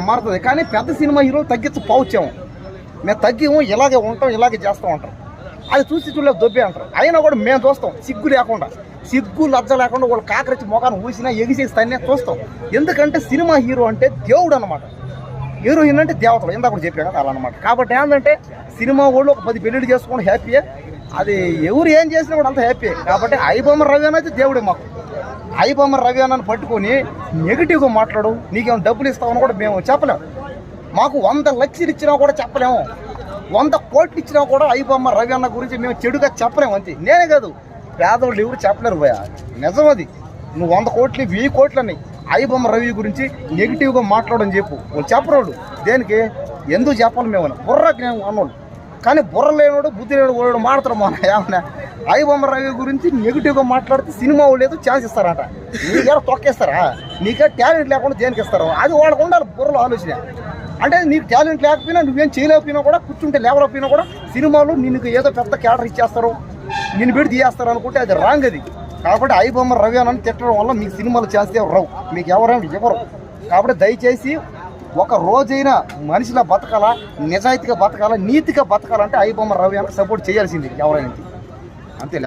మారుతుంది. కానీ పెద్ద సినిమా హీరోలు తగ్గించపోవచ్చాము, మేము తగ్గిము, ఇలాగే ఉంటాం, ఇలాగే చేస్తూ ఉంటాం. అది చూసి చూడలేదు దొబ్బే అంటారు. అయినా కూడా మేము చూస్తాం, సిగ్గు లేకుండా, సిగ్గు లజ్జ లేకుండా వాళ్ళు కాకరచ్చి మొఖాన్ని ఊసినా ఎగిసేసి తన్నే చూస్తాం. ఎందుకంటే సినిమా హీరో అంటే దేవుడు అనమాట, హీరోయిన్ అంటే దేవతలు, ఇందాక కూడా చెప్పాను కదా అలా అనమాట. కాబట్టి ఏంటంటే సినిమా వాళ్ళు ఒక 10 పెళ్ళిళ్ళు చేసుకోవడం హ్యాపీయే, అది ఎవరు ఏం చేసినా కూడా అంత హ్యాపీ. కాబట్టి ఐబొమ్మ రవి అనేది దేవుడే మాకు. ఐబొమ్మ రవి అన్నని పట్టుకొని నెగిటివ్గా మాట్లాడు, నీకేమో డబ్బులు ఇస్తామని కూడా మేము చెప్పలేము. మాకు 100 లక్షలు ఇచ్చినా కూడా చెప్పలేము, 100 కోట్లు ఇచ్చినా కూడా ఐబొమ్మ రవి అన్న గురించి మేము చెడుగా చెప్పలేము. అంతే, నేనే కాదు, పేదవాళ్ళు ఎవరు చెప్పలేరు భయ, నిజం అది. నువ్వు 100 కోట్లు 1000 కోట్లు అని ఐబొమ్మ రవి గురించి నెగిటివ్గా మాట్లాడని చెప్పు, వాళ్ళు చెప్పరోళ్ళు. దేనికి ఎందుకు చెప్పాలి మేము బుర్రకి నేను అన్నోళ్ళు. కానీ బుర్ర లేనివాడు బుద్ధి లేనివాడు వాడు మాడతారు మన ఏమన్నా. ఐబొమ్మ రవి గురించి నెగిటివ్గా మాట్లాడితే సినిమా వాళ్ళు ఏదో ఛాన్స్ ఇస్తారట, నీకేమో తొక్కేస్తారా? నీకే టాలెంట్ లేకుండా దేనికి ఇస్తారు? అది వాళ్ళకు ఉండాలి బుర్రలో ఆలోచన. అంటే నీకు టాలెంట్ లేకపోయినా, నువ్వేం చేయలేకపోయినా కూడా, కూర్చుంటే లేవలేకపోయినా కూడా సినిమాలు నిన్ను ఏదో పెద్ద క్యారెక్టర్ ఇచ్చేస్తారు, నిన్ను పెట్టి తీయేస్తారు అనుకుంటే అది రాంగ్ అది. కాబట్టి ఐబొమ్మ రవి అని తిట్టడం వల్ల మీకు సినిమాలు చేస్తే రావు, మీకు ఎవరైనా ఇవ్వరు. కాబట్టి దయచేసి ఒక రోజైనా మనిషిలా బతకాలా, నిజాయితీగా బతకాలా, నీతిగా బతకాలంటే ఐబొమ్మ రవి అని సపోర్ట్ చేయాల్సింది ఎవరైనా, అంతే.